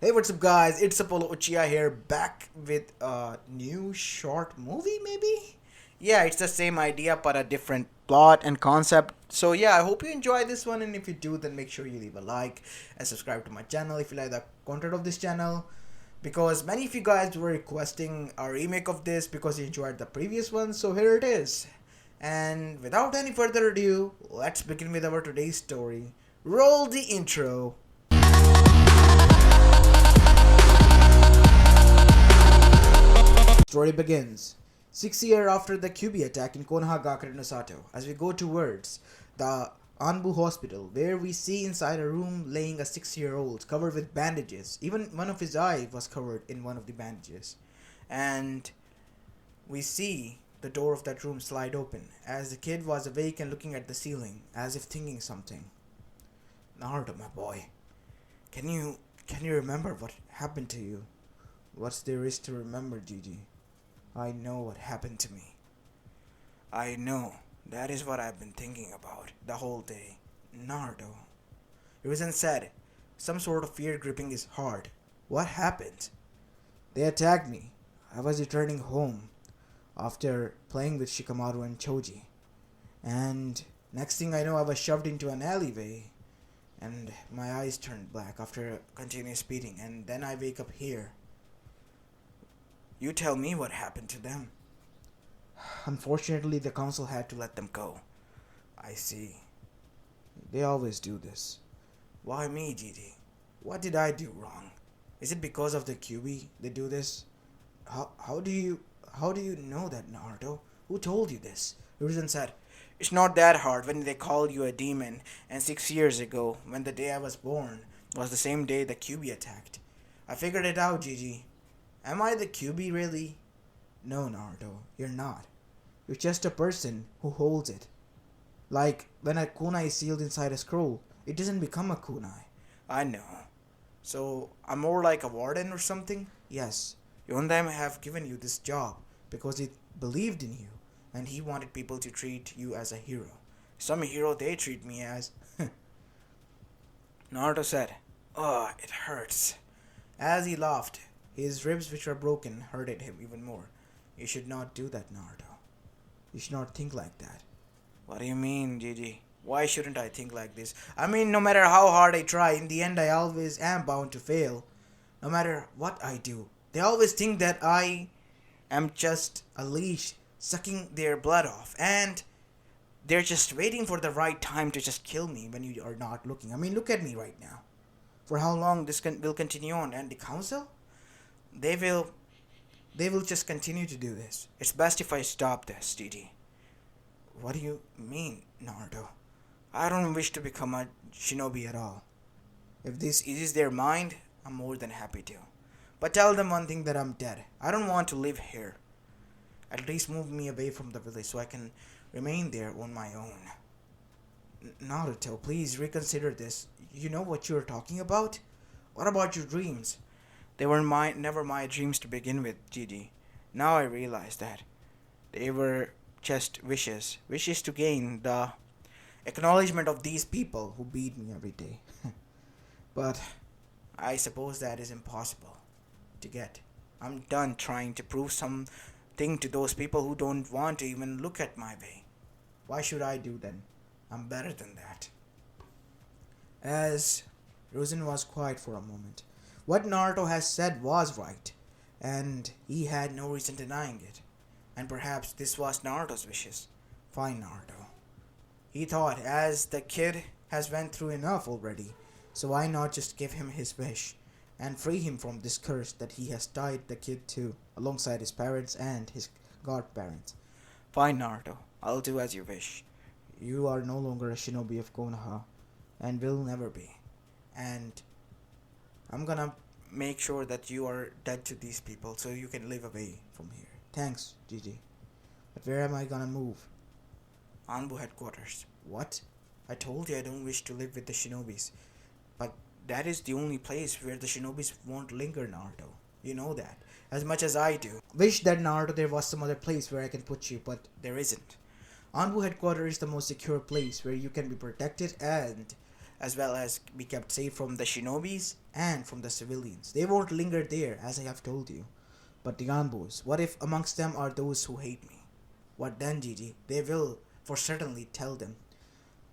Hey, what's up, guys? It's Apollo Uchiha here, back with a new short movie, maybe? Yeah, it's the same idea, but a different plot and concept. So, yeah, I hope you enjoy this one, and if you do, then make sure you leave a like and subscribe to my channel if you like the content of this channel. Because many of you guys were requesting a remake of this because you enjoyed the previous one, so here it is. And without any further ado, let's begin with our today's story. Roll the intro. Story begins 6 years after the QB attack in Konohagakure no Sato, as we go towards the Anbu hospital, where we see inside a room laying a 6-year-old covered with bandages. Even one of his eye was covered in one of the bandages. And we see the door of that room slide open as the kid was awake and looking at the ceiling as if thinking something. Naruto, my boy, can you remember what happened to you? What's there is to remember, Gigi? I know what happened to me. I know. That is what I've been thinking about the whole day. Naruto. Risen said, some sort of fear gripping his heart. What happened? They attacked me. I was returning home after playing with Shikamaru and Choji. And next thing I know, I was shoved into an alleyway. And my eyes turned black after continuous beating. And then I wake up here. You tell me what happened to them. Unfortunately, the council had to let them go. I see. They always do this. Why me, Gigi? What did I do wrong? Is it because of the QB they do this? How do you know that, Naruto? Who told you this? Risen said, it's not that hard when they call you a demon, and 6 years ago, when the day I was born, was the same day the QB attacked. I figured it out, Gigi. Am I the QB really? No, Naruto, you're not. You're just a person who holds it. Like when a kunai is sealed inside a scroll, it doesn't become a kunai. I know. So I'm more like a warden or something? Yes. Yondam have given you this job because he believed in you and he wanted people to treat you as a hero. Some hero they treat me as. Naruto said, "Oh, it hurts." As he laughed, his ribs, which were broken, hurted him even more. You should not do that, Naruto. You should not think like that. What do you mean, Gigi? Why shouldn't I think like this? I mean, no matter how hard I try, in the end I always am bound to fail. No matter what I do. They always think that I am just a leash sucking their blood off. And they're just waiting for the right time to just kill me when you are not looking. I mean, look at me right now. For how long this will continue on? And the council? They will just continue to do this. It's best if I stop this, Gigi. What do you mean, Naruto? I don't wish to become a shinobi at all. If this eases their mind, I'm more than happy to. But tell them one thing, that I'm dead. I don't want to live here. At least move me away from the village so I can remain there on my own. Naruto, please reconsider this. You know what you're talking about? What about your dreams? They were never my dreams to begin with, Gigi. Now I realize that. They were just wishes. Wishes to gain the acknowledgement of these people who beat me every day. But I suppose that is impossible to get. I'm done trying to prove something to those people who don't want to even look at my way. Why should I do then? I'm better than that. As Rosen was quiet for a moment. What Naruto has said was right, and he had no reason denying it. And perhaps this was Naruto's wishes. Fine, Naruto. He thought, as the kid has went through enough already, so why not just give him his wish and free him from this curse that he has tied the kid to, alongside his parents and his godparents. Fine, Naruto. I'll do as you wish. You are no longer a shinobi of Konoha, and will never be. And I'm gonna make sure that you are dead to these people so you can live away from here. Thanks, Gigi. But where am I gonna move? Anbu headquarters. What? I told you I don't wish to live with the shinobis. But that is the only place where the shinobis won't linger, Naruto. You know that. As much as I do. Wish that, Naruto, there was some other place where I can put you, but there isn't. Anbu headquarters is the most secure place where you can be protected and as well as be kept safe from the shinobis and from the civilians. They won't linger there, as I have told you. But the Anbos, what if amongst them are those who hate me? What then, Gigi? They will, for certainly, tell them.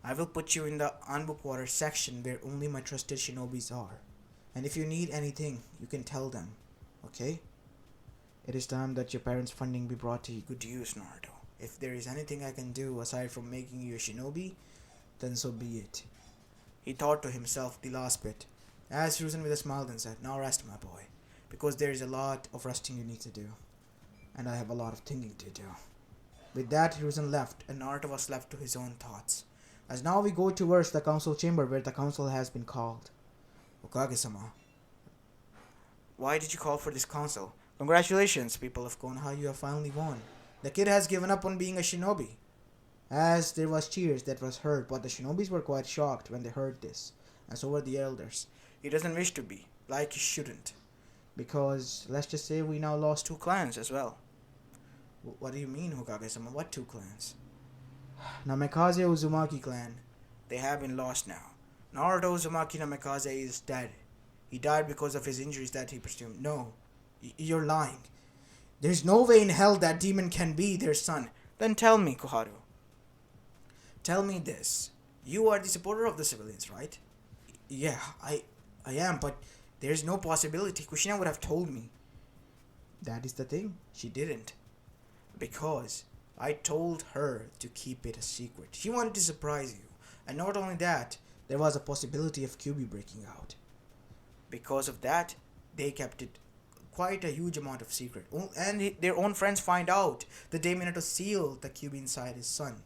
I will put you in the Anbu quarter section where only my trusted shinobis are. And if you need anything, you can tell them. Okay? It is time that your parents' funding be brought to good use, Naruto. If there is anything I can do aside from making you a shinobi, then so be it. He thought to himself the last bit. As Hiruzen with a smile then said, now rest, my boy, because there is a lot of resting you need to do, and I have a lot of thinking to do. With that, Hiruzen left, and Naruto was left to his own thoughts. As now we go towards the council chamber where the council has been called. Okage-sama, why did you call for this council? Congratulations, people of Konoha, you have finally won. The kid has given up on being a shinobi. As there was cheers that was heard, but the shinobis were quite shocked when they heard this, and so were the elders. He doesn't wish to be, like he shouldn't. Because, let's just say we now lost 2 clans as well. What do you mean, Hokage-sama? What 2 clans? Namikaze Uzumaki clan. They have been lost now. Naruto Uzumaki Namikaze is dead. He died because of his injuries that he presumed. No, you're lying. There's no way in hell that demon can be their son. Then tell me, Koharu. Tell me this. You are the supporter of the civilians, right? Yeah, I am, but there's no possibility. Kushina would have told me. That is the thing. She didn't. Because I told her to keep it a secret. She wanted to surprise you. And not only that, there was a possibility of QB breaking out. Because of that, they kept it quite a huge amount of secret. And their own friends find out the day Minato sealed the QB inside his son.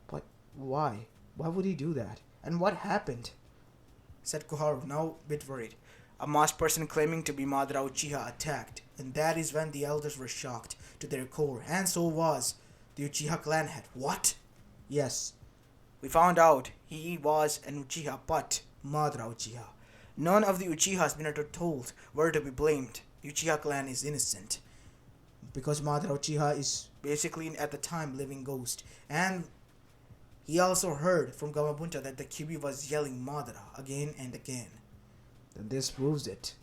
But why? Why would he do that? And what happened? Said Koharu, now a bit worried. A masked person claiming to be Madara Uchiha attacked, and that is when the elders were shocked to their core, and so was the Uchiha clan head. What? Yes. We found out he was an Uchiha, but Madara Uchiha. None of the Uchihas Minato told were to be blamed. The Uchiha clan is innocent. Because Madara Uchiha is basically at the time living ghost, and he also heard from Gamabunta that the QB was yelling Madara again and again. Then this proves it.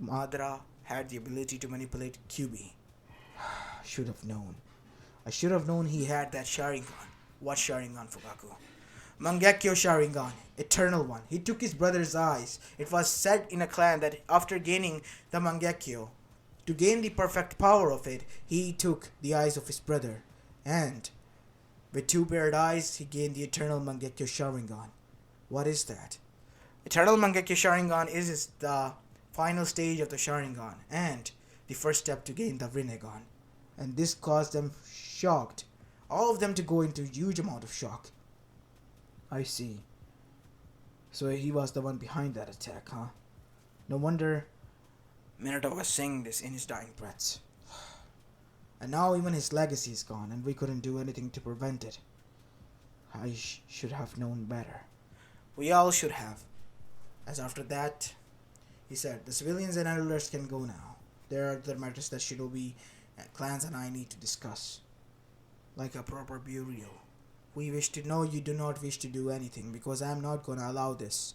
Madara had the ability to manipulate QB. Should have known. I should have known he had that Sharingan. What Sharingan, Fugaku? Mangekyo Sharingan, eternal one. He took his brother's eyes. It was said in a clan that after gaining the Mangekyo, to gain the perfect power of it, he took the eyes of his brother. And with 2 paired eyes, he gained the eternal Mangekyo Sharingan. What is that? Eternal Mangekyo Sharingan is the final stage of the Sharingan and the first step to gain the Rinnegan. And this caused them shocked. All of them to go into a huge amount of shock. I see. So he was the one behind that attack, huh? No wonder Minato was saying this in his dying breaths. And now even his legacy is gone, and we couldn't do anything to prevent it. I should have known better. We all should have. As after that, he said, the civilians and elders can go now. There are other matters that shinobi clans and I need to discuss. Like a proper burial. We wish to know you do not wish to do anything, because I am not going to allow this.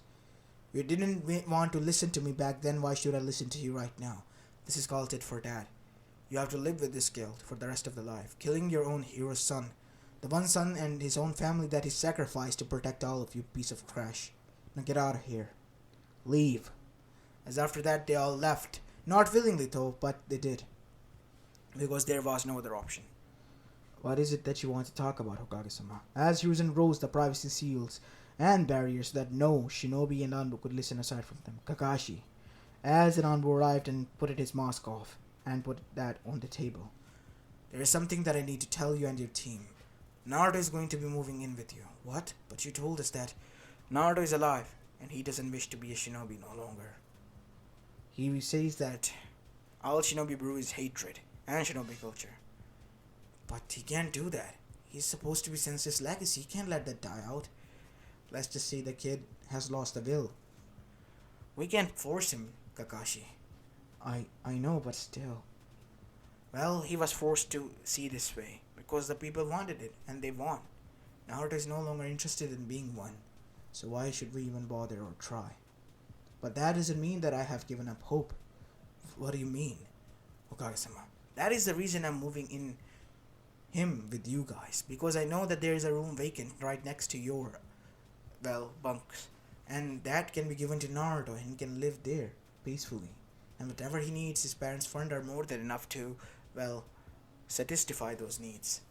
You didn't want to listen to me back then, why should I listen to you right now? This is called tit for tat. You have to live with this guilt for the rest of the life. Killing your own hero's son. The one son and his own family that he sacrificed to protect all of you, piece of trash. Now get out of here. Leave. As after that they all left. Not willingly though, but they did. Because there was no other option. What is it that you want to talk about, Hokage-sama? As Hiruzen rose the privacy seals and barriers that no shinobi and Anbu could listen aside from them. Kakashi. As an Anbu arrived and put his mask off and put that on the table. There is something that I need to tell you and your team. Naruto is going to be moving in with you. What? But you told us that Naruto is alive and he doesn't wish to be a shinobi no longer. He says that all shinobi brew is hatred and shinobi culture. But he can't do that. He's supposed to be Sensei's legacy. He can't let that die out. Let's just say the kid has lost the will. We can't force him, Kakashi. I know, but still. Well, he was forced to see this way because the people wanted it and they won. Naruto is no longer interested in being one. So why should we even bother or try? But that doesn't mean that I have given up hope. What do you mean, Okage-sama? That is the reason I'm moving in him with you guys, because I know that there is a room vacant right next to your, well, bunks, and that can be given to Naruto and he can live there peacefully. And whatever he needs, his parents' fund are more than enough to, well, satisfy those needs.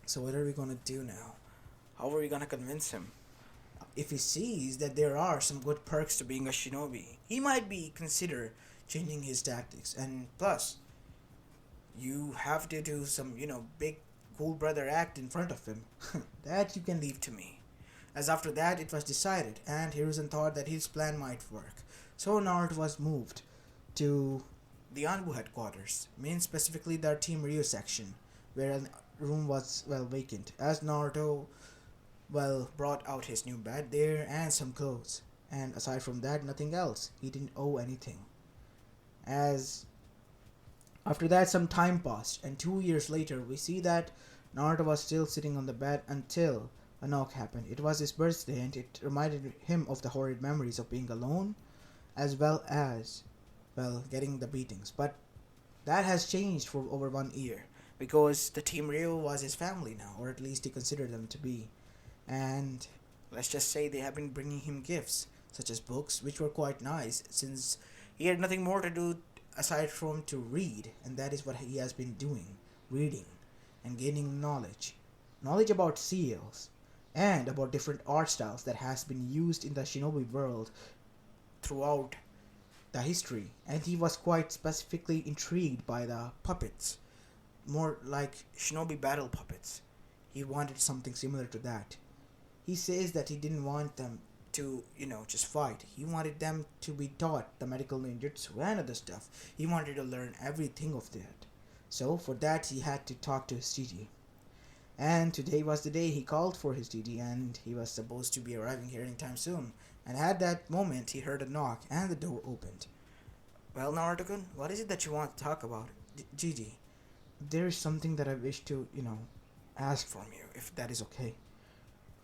So what are we gonna do now? How are we gonna convince him? If he sees that there are some good perks to being a shinobi, he might be consider changing his tactics. And plus, you have to do some, big cool brother act in front of him. That you can leave to me. As after that, it was decided, and Hiruzen thought that his plan might work. So Naruto was moved to the Anbu headquarters, mean specifically their Team Ryu section, where a room was, well, vacant, as Naruto, well, brought out his new bed there and some clothes. And aside from that, nothing else. He didn't owe anything. As after that, some time passed, and 2 years later, we see that Naruto was still sitting on the bed until a knock happened. It was his birthday, and it reminded him of the horrid memories of being alone, as well as, well, getting the beatings. But that has changed for over 1 year, because the Team Ryu was his family now, or at least he considered them to be. And let's just say they have been bringing him gifts, such as books, which were quite nice, since he had nothing more to do aside from to read, and that is what he has been doing, reading and gaining knowledge about seals and about different art styles that has been used in the shinobi world throughout the history. And he was quite specifically intrigued by the puppets, more like shinobi battle puppets. He wanted something similar to that. He says that he didn't want them to, just fight. He wanted them to be taught the medical ninjutsu and other stuff. He wanted to learn everything of that. So for that, he had to talk to his TD. And today was the day he called for his TD, and he was supposed to be arriving here anytime soon. And at that moment, he heard a knock, and the door opened. Well, Naruto-kun, what is it that you want to talk about? Gigi, there is something that I wish to, ask from you, if that is okay.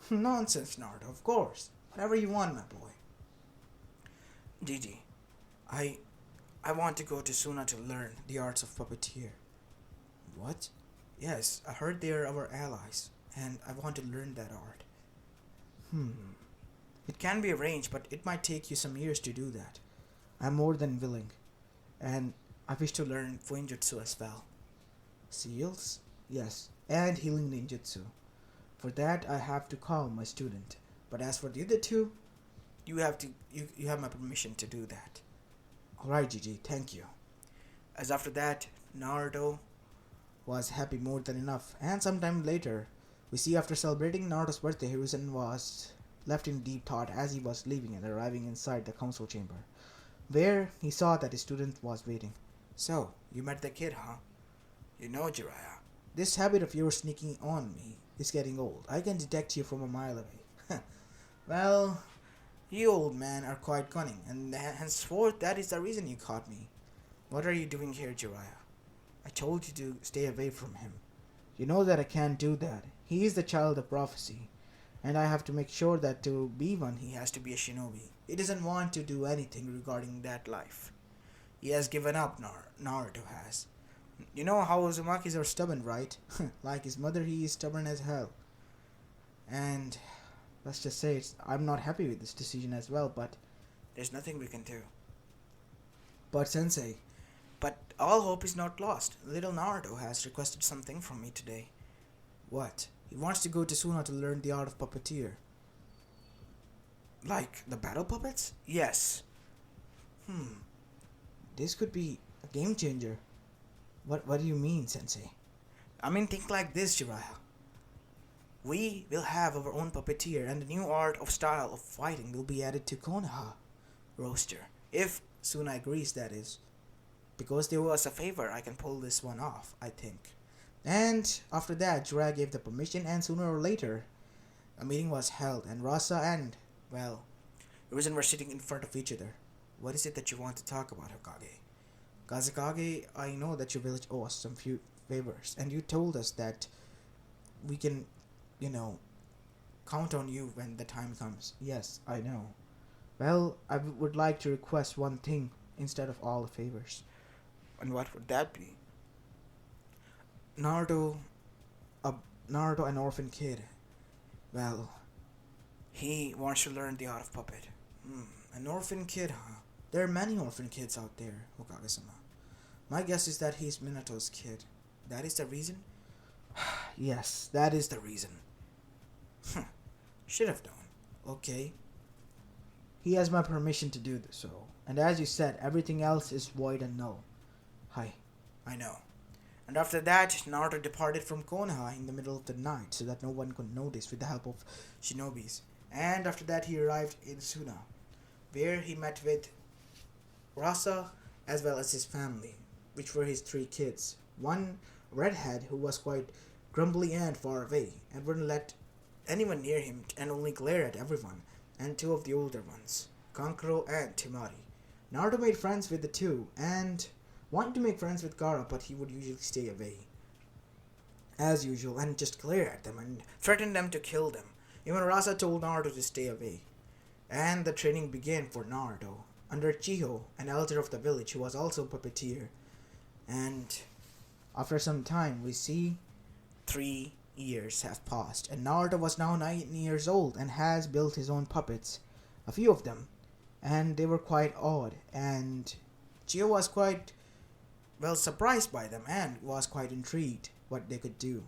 Nonsense, Naruto, of course. Whatever you want, my boy. Gigi, I want to go to Suna to learn the arts of puppeteer. What? Yes, I heard they are our allies, and I want to learn that art. It can be arranged, but it might take you some years to do that. I'm more than willing, and I wish to learn Fuinjutsu as well. Seals? Yes, and healing ninjutsu. For that, I have to call my student. But as for the other two, you have my permission to do that. Alright, Gigi, thank you. As after that, Naruto was happy more than enough, and sometime later, we see after celebrating Naruto's birthday, Hiruzen was left in deep thought as he was leaving and arriving inside the council chamber, where he saw that his student was waiting. So, you met the kid, huh? Jiraiya, this habit of yours sneaking on me is getting old. I can detect you from a mile away. Well, you old men are quite cunning, and henceforth that is the reason you caught me. What are you doing here, Jiraiya? I told you to stay away from him. You know that I can't do that. He is the child of prophecy, and I have to make sure that to be one he has to be a shinobi. He doesn't want to do anything regarding that life. He has given up, Naruto has. You know how Uzumakis are stubborn, right? Like his mother, he is stubborn as hell. And let's just say I'm not happy with this decision as well, but there's nothing we can do. But Sensei, but all hope is not lost. Little Naruto has requested something from me today. What? He wants to go to Suna to learn the art of puppeteer. Like the battle puppets? Yes. This could be a game changer. What do you mean, Sensei? I mean, think like this, Jiraiya. We will have our own puppeteer, and the new art of style of fighting will be added to Konoha roster. If Suna agrees, that is. Because they owe us a favor, I can pull this one off, I think. And after that, Jiraiya gave the permission, and sooner or later, a meeting was held, and Rasa and, well, Hiruzen were sitting in front of each other. What is it that you want to talk about, Hokage? Kazekage, I know that your village owes us some few favors, and you told us that we can, count on you when the time comes. Yes, I know. Well, would like to request one thing instead of all the favors. And what would that be? Naruto, a Naruto, an orphan kid. Well, He wants to learn the art of puppet. hmm, an orphan kid, huh? There are many orphan kids out there, Hokage-sama. My guess is that he's Minato's kid. That is the reason? Yes, that is the reason. Should have known. Okay. He has my permission to do so. And as you said, everything else is void and null. Hi. I know. And after that, Naruto departed from Konoha in the middle of the night so that no one could notice with the help of shinobis. And after that, he arrived in Suna, where he met with Rasa as well as his family, which were his three kids. One redhead who was quite grumbly and far away, and wouldn't let anyone near him and only glare at everyone, and two of the older ones, Kankuro and Temari. Naruto made friends with the two, and wanted to make friends with Gaara, but he would usually stay away, as usual, and just glare at them and threaten them to kill them. Even Rasa told Naruto to stay away. And the training began for Naruto, under Chiho, an elder of the village who was also a puppeteer. And after some time, we see 3 years have passed, and Naruto was now 9 years old and has built his own puppets, a few of them, and they were quite odd. And Chiho was quite well surprised by them and was quite intrigued what they could do.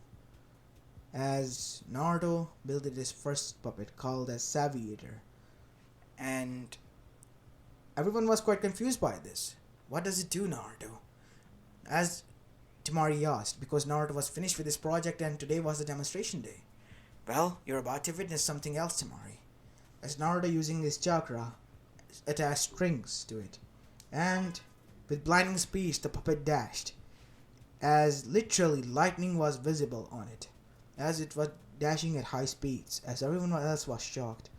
As Naruto built his first puppet called as Saviator, and everyone was quite confused by this. What does it do, Naruto? As Temari asked, because Naruto was finished with his project and today was the demonstration day. Well, you're about to witness something else, Temari. As Naruto, using his chakra, attached strings to it, and with blinding speed the puppet dashed, as literally lightning was visible on it, as it was dashing at high speeds, as everyone else was shocked.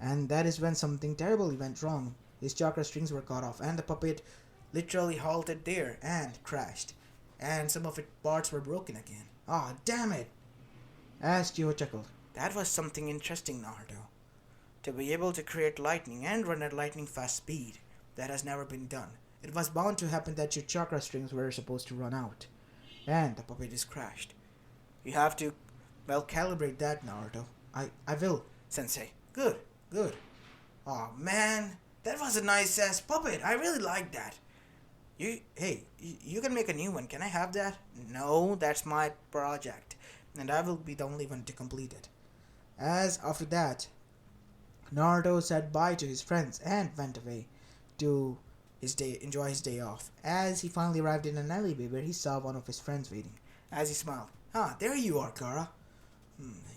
And that is when something terribly went wrong. His chakra strings were cut off, and the puppet literally halted there and crashed, and some of its parts were broken again. Ah, damn it! As Chiho chuckled. That was something interesting, Naruto. To be able to create lightning and run at lightning fast speed, that has never been done. It was bound to happen that your chakra strings were supposed to run out, and the puppet is crashed. You have to, well, Calibrate that, Naruto. I will. Sensei. Good, good. Oh man, that was a nice ass puppet. I really like that. You can make a new one. Can I have that? No, that's my project, and I will be the only one to complete it. As after that, Naruto said bye to his friends and went away to enjoy his day off. As he finally arrived in an alleyway where he saw one of his friends waiting. As he smiled, ah, there you are, Gaara.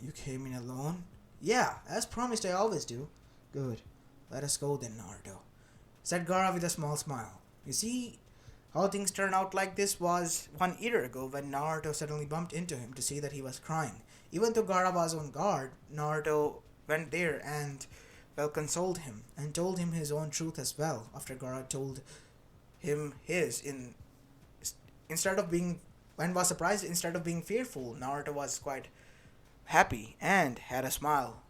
You came in alone? Yeah, as promised I always do. Good. Let us go then, Naruto, said Gaara with a small smile. You see, how things turned out like this was 1 year ago when Naruto suddenly bumped into him to see that he was crying. Even though Gaara was on guard, Naruto went there and, well, consoled him and told him his own truth as well. After Gaara told him his, instead of being, when was surprised, instead of being fearful, Naruto was quite happy and had a smile.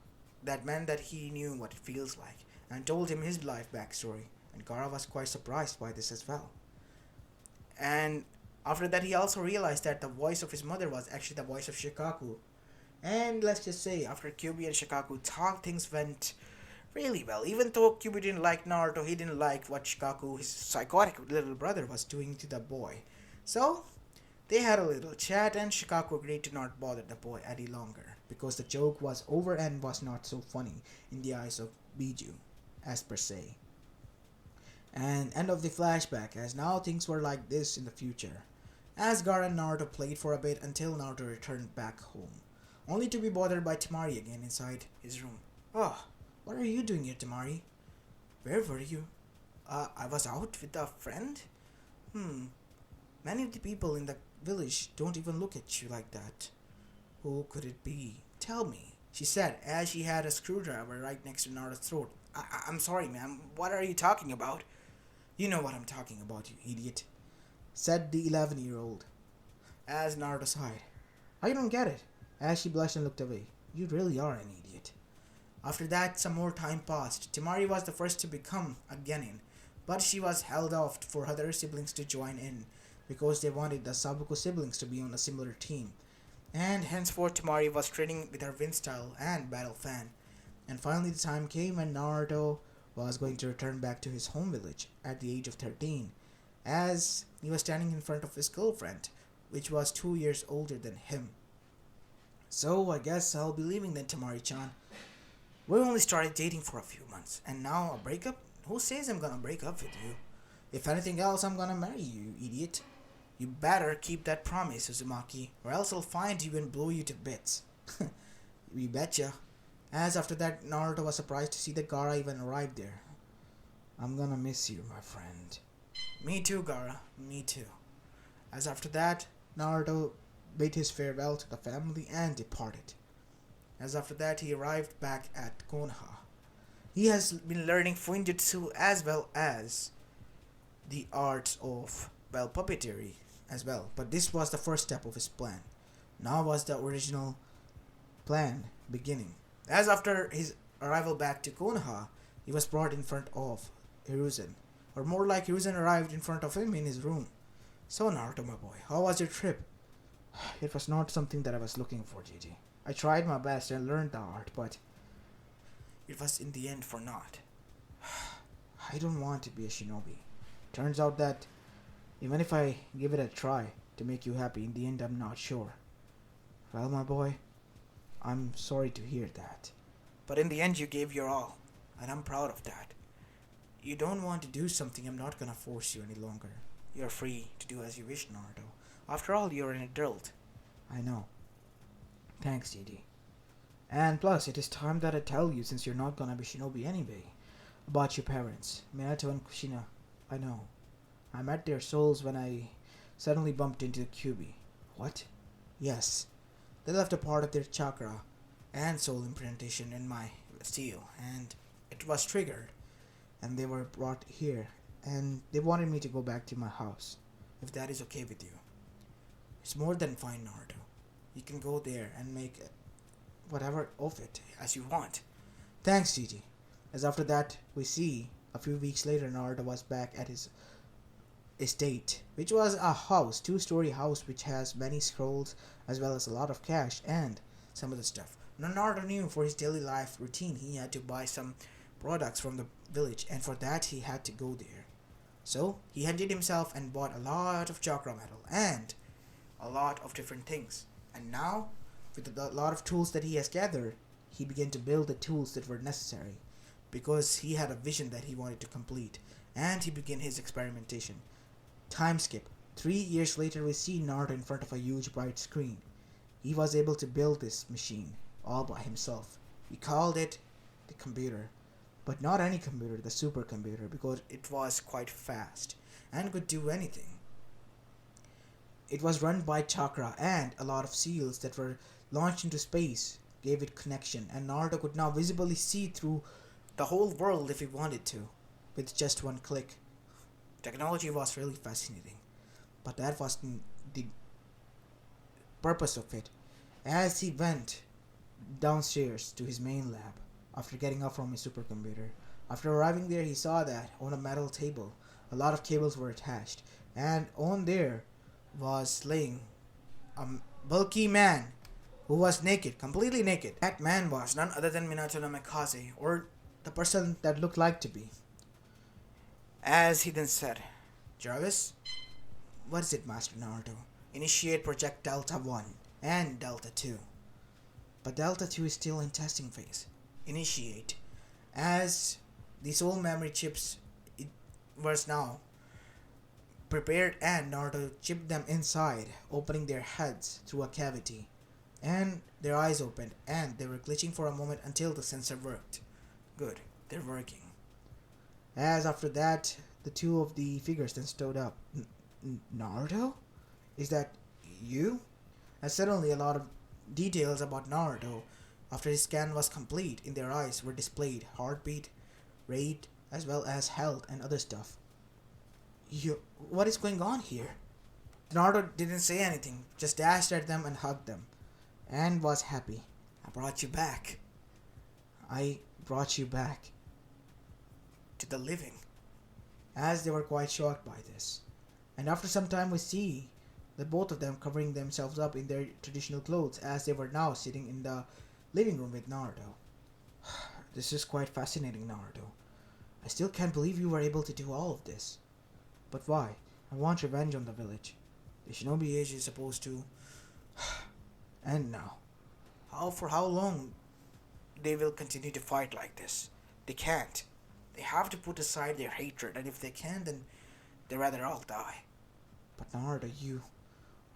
That meant that he knew what it feels like and told him his life backstory. And Gaara was quite surprised by this as well. And after that, he also realized that the voice of his mother was actually the voice of Shikaku. And let's just say, after Kyuubi and Shikaku talked, things went really well. Even though Kyuubi didn't like Naruto, he didn't like what Shikaku, his psychotic little brother, was doing to the boy. So, they had a little chat, and Shikaku agreed to not bother the boy any longer, because the joke was over and was not so funny in the eyes of Biju, as per se. And end of the flashback, as now things were like this in the future. As Gaara and Naruto played for a bit until Naruto returned back home, only to be bothered by Temari again inside his room. Oh, what are you doing here, Temari? Where were you? I was out with a friend? Many of the people in the village don't even look at you like that. Who could it be? Tell me, she said as she had a screwdriver right next to Naruto's throat. I'm sorry, ma'am. What are you talking about? You know what I'm talking about, you idiot, said the 11-year-old, as Naruto sighed. I don't get it, as she blushed and looked away. You really are an idiot. After that, some more time passed. Temari was the first to become a genin, but she was held off for other siblings to join in because they wanted the Sabuko siblings to be on a similar team. And henceforth, Temari was training with her wind style and battle fan. And finally, the time came when Naruto was going to return back to his home village at the age of 13, as he was standing in front of his girlfriend, which was 2 years older than him. So, I guess I'll be leaving then, Tamari-chan. We only started dating for a few months, and now a breakup? Who says I'm gonna break up with you? If anything else, I'm gonna marry you, idiot. You better keep that promise, Uzumaki, or else I'll find you and blow you to bits. You betcha. As after that, Naruto was surprised to see that Gaara even arrived there. I'm gonna miss you, my friend. Me too, Gaara. Me too. As after that, Naruto bade his farewell to the family and departed. As after that, he arrived back at Konoha. He has been learning Fuinjutsu as well as the arts of, well, puppetry as well. But this was the first step of his plan. Now was the original plan beginning. As after his arrival back to Konoha, he was brought in front of Hiruzen. Or more like Hiruzen arrived in front of him in his room. So Naruto, my boy, how was your trip? It was not something that I was looking for, Gigi. I tried my best and learned the art, but it was in the end for naught. I don't want to be a shinobi. Turns out that even if I give it a try to make you happy, in the end I'm not sure. Well, my boy, I'm sorry to hear that. But in the end you gave your all, and I'm proud of that. You don't want to do something, I'm not gonna force you any longer. You're free to do as you wish, Naruto. After all, you're an adult. I know. Thanks, Didi. And plus, it is time that I tell you, since you're not gonna be shinobi anyway, about your parents, Minato and Kushina. I know. I met their souls when I suddenly bumped into the Kyuubi. What? Yes. They left a part of their chakra and soul implantation in my steel, and it was triggered, and they were brought here, and they wanted me to go back to my house, if that is okay with you. It's more than fine, Naruto. You can go there and make whatever of it as you want. Thanks, Gigi. As after that, we see, a few weeks later, Naruto was back at his estate, which was a house, two-story house, which has many scrolls, as well as a lot of cash and some other stuff. Now, Naruto knew for his daily life routine, he had to buy some products from the village, and for that, he had to go there. So, he emptied himself and bought a lot of chakra metal and a lot of different things. And now, with a lot of tools that he has gathered, he began to build the tools that were necessary, because he had a vision that he wanted to complete, and he began his experimentation. Time skip. 3 years later, we see Naruto in front of a huge bright screen. He was able to build this machine all by himself. He called it the computer, but not any computer, the supercomputer, because it was quite fast and could do anything. It was run by chakra, and a lot of seals that were launched into space gave it connection, and Naruto could now visibly see through the whole world if he wanted to, with just one click. Technology was really fascinating, but that wasn't the purpose of it. As he went downstairs to his main lab, after getting up from his supercomputer, after arriving there, he saw that on a metal table, a lot of cables were attached, and on there was laying a bulky man who was naked, completely naked. That man was none other than Minato no Mikaze, or the person that looked like to be. As he then said, Jarvis, what is it, Master Naruto? Initiate Project Delta 1 and Delta 2. But Delta 2 is still in testing phase. Initiate. As the soul memory chips was now prepared, and Naruto chipped them inside, opening their heads through a cavity. And their eyes opened, and they were glitching for a moment until the sensor worked. Good, they're working. As after that, the two of the figures then stood up. Naruto? Is that you? And suddenly a lot of details about Naruto, after his scan was complete, in their eyes were displayed. Heartbeat, rate, as well as health and other stuff. What is going on here? Naruto didn't say anything, just dashed at them and hugged them, and was happy. I brought you back. I brought you back to the living. As they were quite shocked by this. And after some time we see the both of them covering themselves up in their traditional clothes as they were now sitting in the living room with Naruto. This is quite fascinating, Naruto. I still can't believe you were able to do all of this. But why? I want revenge on the village. The shinobi age is supposed to end now. For how long they will continue to fight like this? They can't. They have to put aside their hatred, and if they can, then they'd rather all die. But Naruto,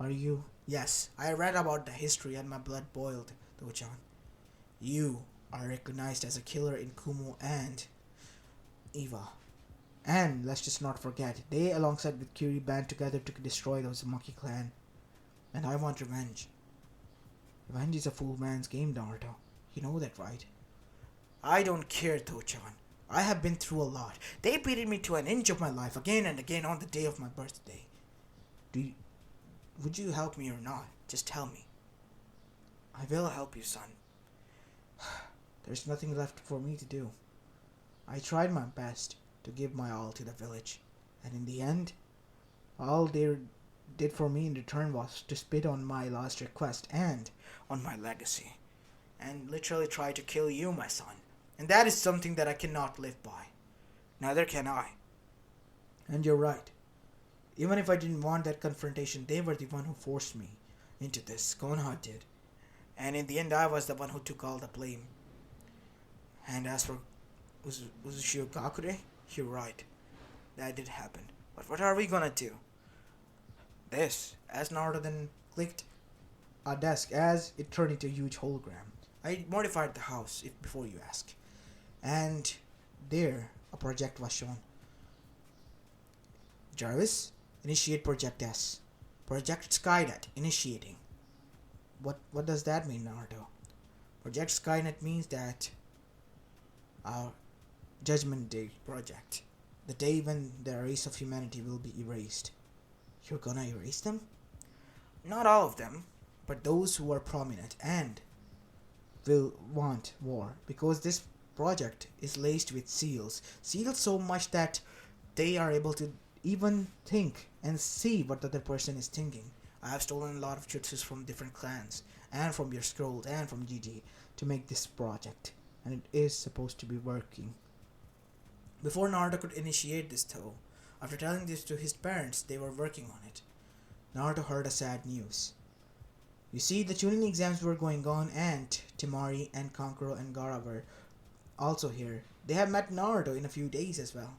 are you? Yes, I read about the history and my blood boiled, Dochan. You are recognized as a killer in Kumo and Eva. And let's just not forget, they alongside with Kiri band together to destroy the Uzumaki clan. And I want revenge. Revenge is a fool man's game, Naruto. You know that, right? I don't care, Dochan. I have been through a lot. They beated me to an inch of my life again and again on the day of my birthday. Would you help me or not? Just tell me. I will help you, son. There's nothing left for me to do. I tried my best to give my all to the village, and in the end, all they did for me in return was to spit on my last request and on my legacy, and literally try to kill you, my son. And that is something that I cannot live by. Neither can I. And you're right. Even if I didn't want that confrontation, they were the one who forced me into this. Konoha did. And in the end, I was the one who took all the blame. And as for Uchiha Gakure, you're right. That did happen. But what are we gonna do? This. As Naruto then clicked a desk as it turned into a huge hologram. I modified the house, if before you ask. And there, a project was shown. Jarvis, initiate Project S. Project Skynet, initiating. What does that mean, Naruto? Project Skynet means that our Judgment Day project. The day when the race of humanity will be erased. You're gonna erase them? Not all of them, but those who are prominent and will want war, because this project is laced with seals so much that they are able to even think and see what the other person is thinking. I have stolen a lot of jutsus from different clans and from your scrolls and from GG to make this project, and it is supposed to be working. Before Naruto could initiate this though, after telling this to his parents, they were working on it. Naruto heard a sad news. You see, the Chunin exams were going on and Temari and Kankuro and Gaara were also here. They have met Naruto in a few days as well.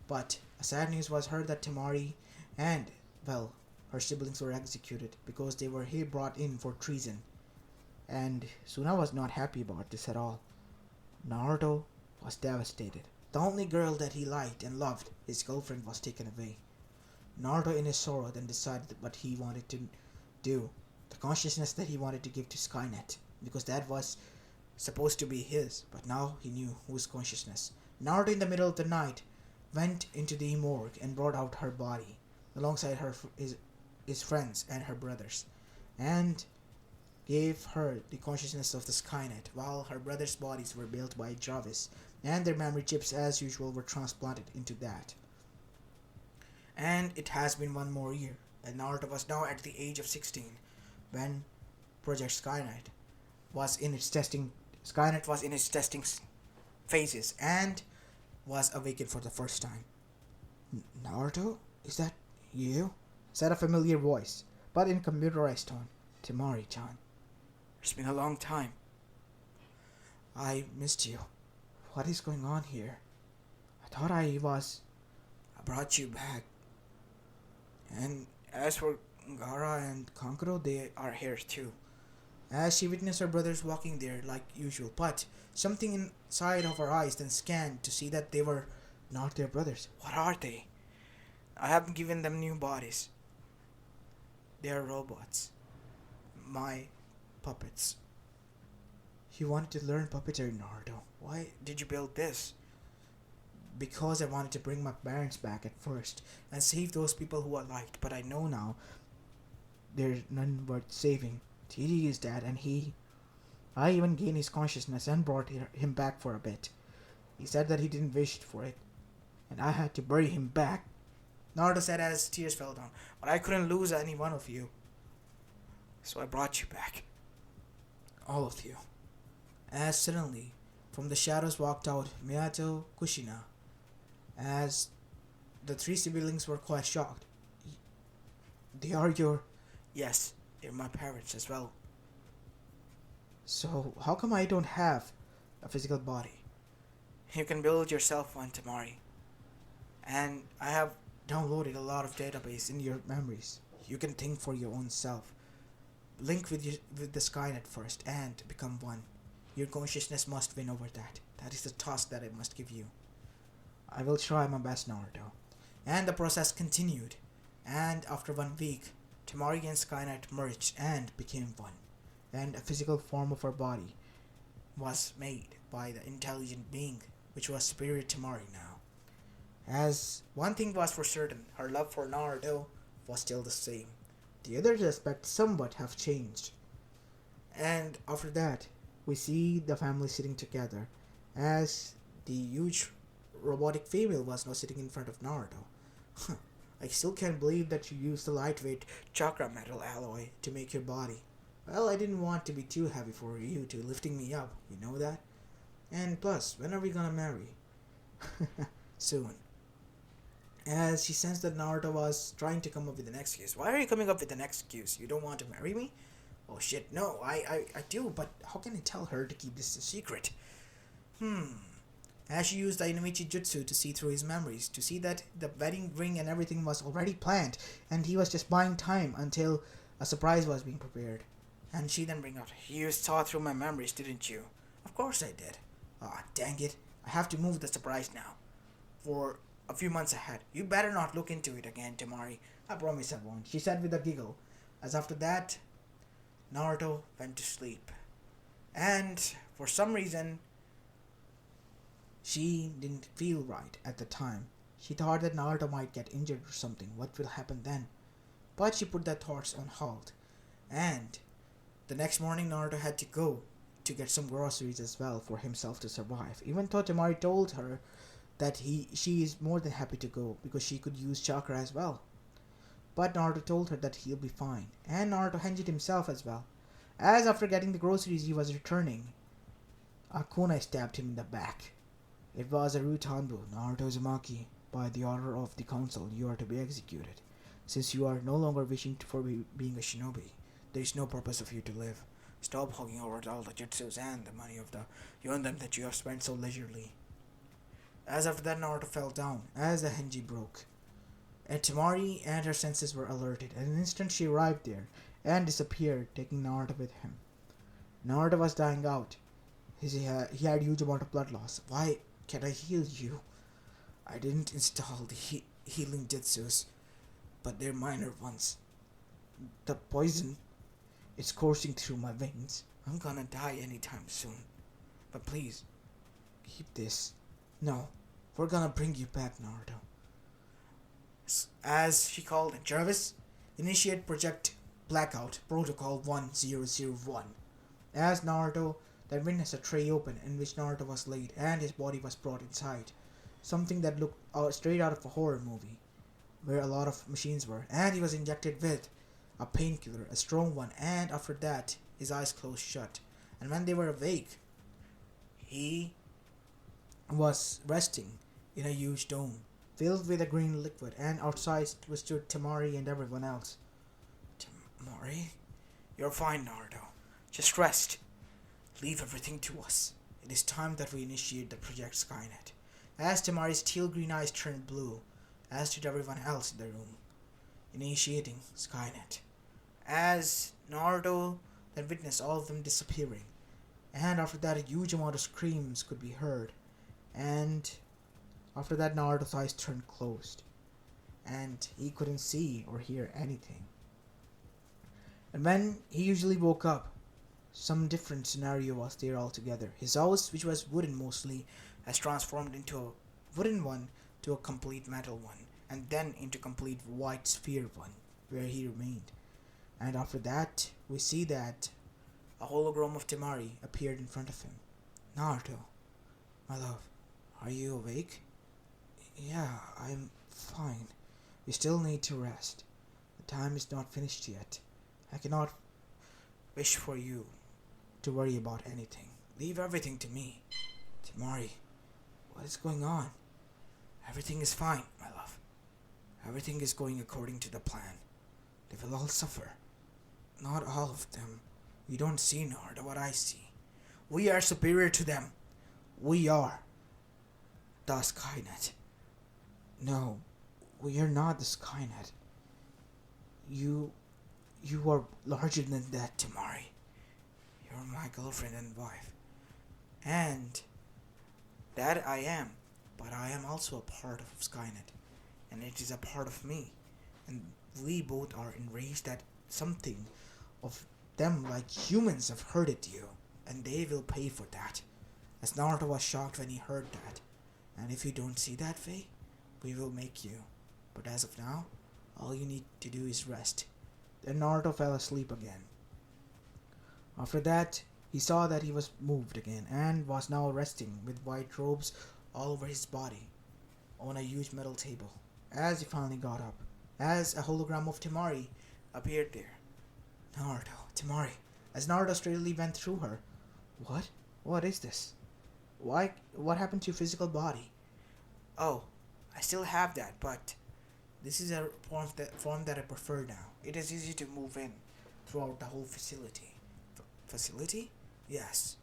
But a sad news was heard that Temari and, well, her siblings were executed because they were here brought in for treason. And Suna was not happy about this at all. Naruto was devastated. The only girl that he liked and loved, his girlfriend, was taken away. Naruto in his sorrow then decided what he wanted to do. The consciousness that he wanted to give to Skynet, because that was supposed to be his, but now he knew whose consciousness. Naruto in the middle of the night went into the morgue and brought out her body, alongside his friends and her brothers, and gave her the consciousness of the Skynet, while her brothers' bodies were built by Jarvis, and their memory chips as usual were transplanted into that. And it has been one more year, and Naruto was now at the age of 16, when Project Skynet was in its testing phases and was awakened for the first time. Naruto? Is that you? Said a familiar voice, but in computerized tone. Temari-chan. It's been a long time. I missed you. What is going on here? I thought I brought you back. And as for Gaara and Kankuro, they are here too. As she witnessed her brothers walking there like usual, but something inside of her eyes then scanned to see that they were not their brothers. What are they? I haven't given them new bodies. They are robots. My puppets. You wanted to learn puppetry, Naruto. Why did you build this? Because I wanted to bring my parents back at first and save those people who I liked, but I know now there's none worth saving. TD is dead and he I even gained his consciousness and brought him back for a bit. He said that he didn't wish for it, and I had to bury him back. Naruto said as tears fell down. But I couldn't lose any one of you, so I brought you back. All of you. As suddenly, from the shadows walked out Miyato Kushina, as the three siblings were quite shocked. They are your... Yes, they're my parents as well. So, how come I don't have a physical body? You can build yourself one, Tamari. And I have downloaded a lot of database in your memories. You can think for your own self. Link with the Skynet first and become one. Your consciousness must win over that. That is the task that I must give you. I will try my best, Naruto. And the process continued. And after 1 week, Tamari and Skynet merged and became one. And a physical form of her body was made by the intelligent being, which was Spirit Tamari now. As one thing was for certain, her love for Naruto was still the same. The other aspects somewhat have changed. And after that, we see the family sitting together as the huge robotic female was now sitting in front of Naruto. I still can't believe that you used the lightweight chakra metal alloy to make your body. Well, I didn't want to be too heavy for you to lifting me up, you know that? And plus, when are we gonna marry? Soon. As she sensed that Naruto was trying to come up with an excuse. Why are you coming up with an excuse? You don't want to marry me? Oh shit, no, I do, but how can I tell her to keep this a secret? As she used the Inumichi Jutsu to see through his memories, to see that the wedding ring and everything was already planned, and he was just buying time until a surprise was being prepared. And she then bring out, you saw through my memories, didn't you? Of course I did. Ah, dang it. I have to move the surprise now. For a few months ahead. You better not look into it again, Tamari. I promise I won't, she said with a giggle. As after that, Naruto went to sleep. And for some reason, she didn't feel right at the time. She thought that Naruto might get injured or something. What will happen then? But she put that thoughts on hold. And the next morning, Naruto had to go to get some groceries as well for himself to survive. Even though Tamari told her that she is more than happy to go because she could use chakra as well. But Naruto told her that he'll be fine. And Naruto handed himself as well. As after getting the groceries he was returning, a kunai stabbed him in the back. It was a Rutanbu, Naruto Uzumaki. By the order of the council, you are to be executed. Since you are no longer wishing for being a shinobi, there is no purpose of you to live. Stop hogging over all the jutsus and the money of the yondam that you have spent so leisurely. As after that, Naruto fell down as the Henji broke. And Tamari and her senses were alerted. In an instant she arrived there and disappeared, taking Naruto with him. Naruto was dying out. He had huge amount of blood loss. Why can't I heal you? I didn't install the healing jutsus, but they're minor ones. The poison is coursing through my veins. I'm gonna die anytime soon. But please, keep this. No, we're gonna bring you back, Naruto. As she called it, Jarvis, initiate Project Blackout Protocol 1001. As Naruto then witnessed a tray open in which Naruto was laid and his body was brought inside. Something that looked straight out of a horror movie, where a lot of machines were, and he was injected with a painkiller, a strong one, and after that, his eyes closed shut. And when they were awake, he was resting in a huge dome, filled with a green liquid, and outside stood Tamari and everyone else. Tamari? You're fine, Naruto. Just rest. Leave everything to us. It is time that we initiate the Project Skynet. As Tamari's teal green eyes turned blue, as did everyone else in the room. Initiating Skynet. As Naruto then witnessed all of them disappearing, and after that a huge amount of screams could be heard, and after that Naruto's eyes turned closed, and he couldn't see or hear anything. And when he usually woke up, some different scenario was there altogether. His house, which was wooden mostly, has transformed into a wooden one to a complete metal one, and then into complete white sphere one, where he remained. And after that, we see that A hologram of Temari appeared in front of him. Naruto, my love, are you awake? Yeah, I'm fine. You still need to rest. The time is not finished yet. I cannot wish for you to worry about anything. Leave everything to me. Temari, what is going on? Everything is fine, my love. Everything is going according to the plan. They will all suffer. Not all of them. You don't see, Naruto, what I see. We are superior to them. We are the Skynet. No, we are not the Skynet. You are larger than that, Temari. You're my girlfriend and wife. And that I am. But I am also a part of Skynet. And it is a part of me. And we both are enraged that something of them like humans have hurted you. And they will pay for that. As Naruto was shocked when he heard that. And if you don't see that way, we will make you. But as of now, all you need to do is rest. Then Naruto fell asleep again. After that, he saw that he was moved again and was now resting with white robes all over his body on a huge metal table. As he finally got up, as a hologram of Temari appeared there. Naruto, Temari. As Naruto straightly went through her. What? What is this? Why? What happened to your physical body? Oh, I still have that, but this is a form that I prefer now. It is easy to move in throughout the whole facility. Facility? Yes.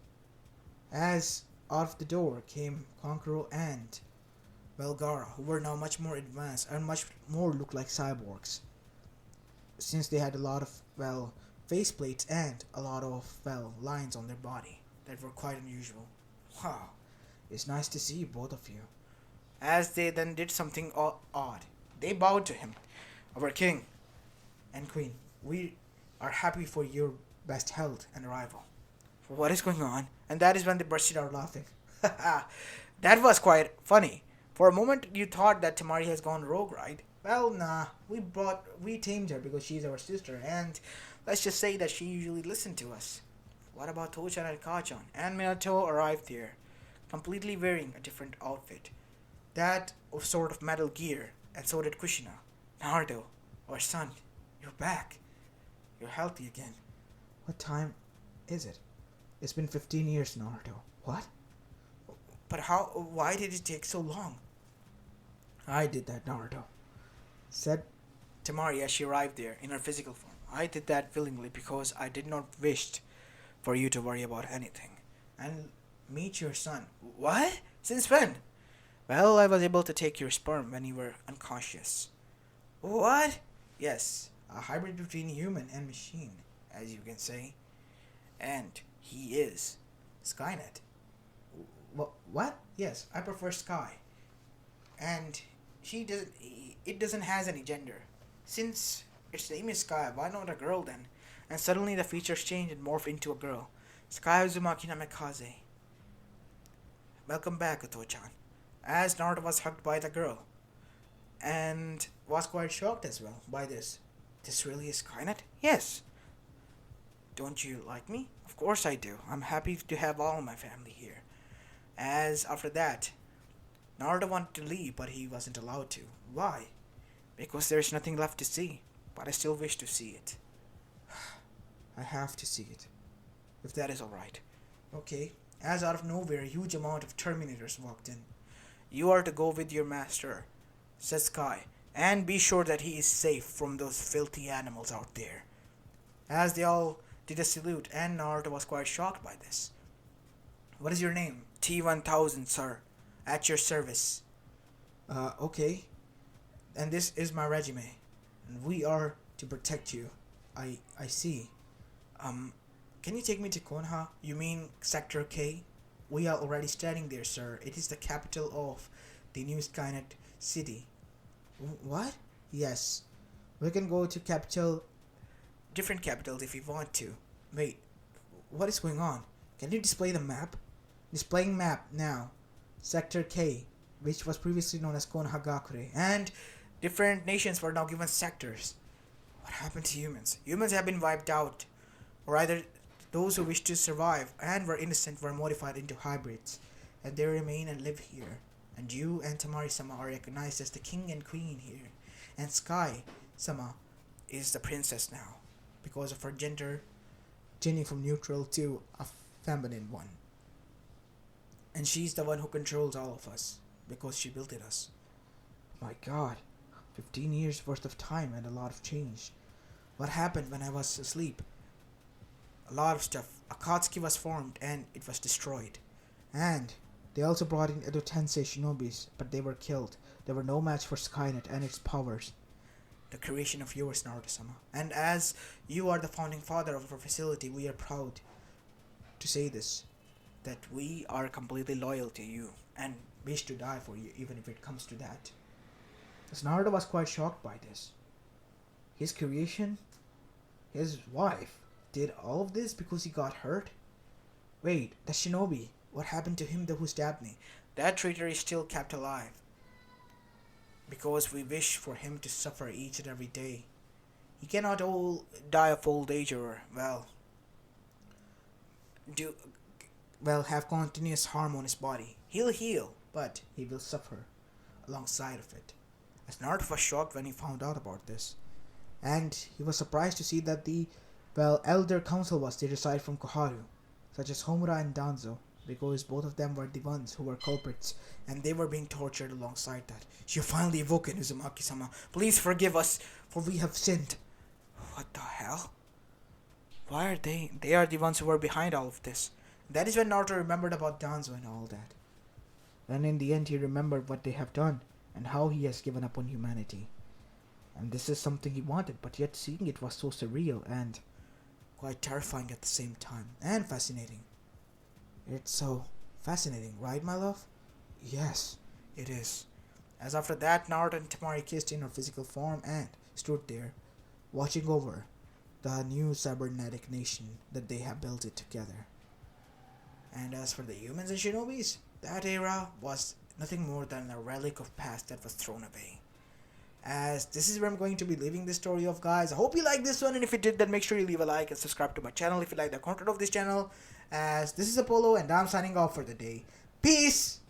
As out of the door came Konkuro and Belgara, who were now much more advanced and much more looked like cyborgs. Since they had a lot of, faceplates and a lot of, lines on their body that were quite unusual. Wow, it's nice to see both of you. As they then did something odd. They bowed to him. Our king and queen, we are happy for your best health and arrival. What is going on? And that is when they bursted out laughing. That was quite funny. For a moment you thought that Temari has gone rogue, right? Well, nah. We tamed her because she's our sister, and let's just say that she usually listened to us. What about Tochan and Kachan? And Minato arrived there, completely wearing a different outfit. That of sort of metal gear, and so did Kushina. Naruto, our son, you're back. You're healthy again. What time is it? It's been 15 years, Naruto. What? But why did it take so long? I did that, Naruto. Said Temari as she arrived there in her physical form. I did that willingly because I did not wish for you to worry about anything. And meet your son. What? Since when? Well, I was able to take your sperm when you were unconscious. What? Yes, a hybrid between human and machine, as you can say. And he is Skynet. What? Yes, I prefer Sky. And it doesn't has any gender. Since its name is Sky, why not a girl then? And suddenly the features change and morph into a girl. Sky Uzumaki Namikaze. Welcome back, Oto-chan. As Naruto was hugged by the girl. And was quite shocked as well by this. This really is Skynet? Yes. Don't you like me? Of course I do. I'm happy to have all my family here. As after that, Naruto wanted to leave, but he wasn't allowed to. Why? Because there's nothing left to see. But I still wish to see it. I have to see it. If that is alright. Okay. As out of nowhere, a huge amount of Terminators walked in. You are to go with your master, said Sky, and be sure that he is safe from those filthy animals out there. As they all did a salute, and Naruto was quite shocked by this. What is your name? T-1000, sir. At your service. Okay. And this is my regiment. And we are to protect you. I see. Can you take me to Konoha? You mean Sector K? We are already standing there, sir. It is the capital of the new Skynet city. What? Yes. We can go to different capitals if we want to. Wait, what is going on? Can you display the map? Displaying map now. Sector K, which was previously known as Konohagakure, and different nations were now given sectors. What happened to humans? Humans have been wiped out, or either Those who wished to survive and were innocent were modified into hybrids, and they remain and live here. And you and Tamari-sama are recognized as the king and queen here. And Sky-sama is the princess now, because of her gender changing from neutral to a feminine one. And she's the one who controls all of us, because she built it us. My god, 15 years worth of time and a lot of change. What happened when I was asleep? A lot of stuff. Akatsuki was formed and it was destroyed. And they also brought in Edo Tensei shinobis, but they were killed. They were no match for Skynet and its powers. The creation of yours, Naruto-sama. And as you are the founding father of our facility, we are proud to say this, that we are completely loyal to you and wish to die for you, even if it comes to that. As Naruto was quite shocked by this. His creation, his wife, did all of this because he got hurt? Wait, the shinobi, what happened to him who stabbed me? That traitor is still kept alive. Because we wish for him to suffer each and every day. He cannot all die of old age or, have continuous harm on his body. He'll heal, but he will suffer alongside of it. As Naruto was shocked when he found out about this. And he was surprised to see that the, elder council was there aside from Koharu, such as Homura and Danzo, because both of them were the ones who were culprits, and they were being tortured alongside that. You finally awoken, Uzumaki-sama. Please forgive us, for we have sinned. What the hell? Why are they? They are the ones who were behind all of this. That is when Naruto remembered about Danzo and all that. Then in the end he remembered what they have done, and how he has given up on humanity. And this is something he wanted, but yet seeing it was so surreal and quite terrifying at the same time, and fascinating. It's so fascinating, right, my love? Yes, it is. As after that, Naruto and Temari kissed in her physical form and stood there, watching over the new cybernetic nation that they have built it together. And as for the humans and shinobis, that era was nothing more than a relic of past that was thrown away. As this is where I'm going to be leaving this story off, guys. I hope you like this one, and if you did, then make sure you leave a like and subscribe to my channel if you like the content of this channel. As this is Apollo, and I'm signing off for the day. Peace!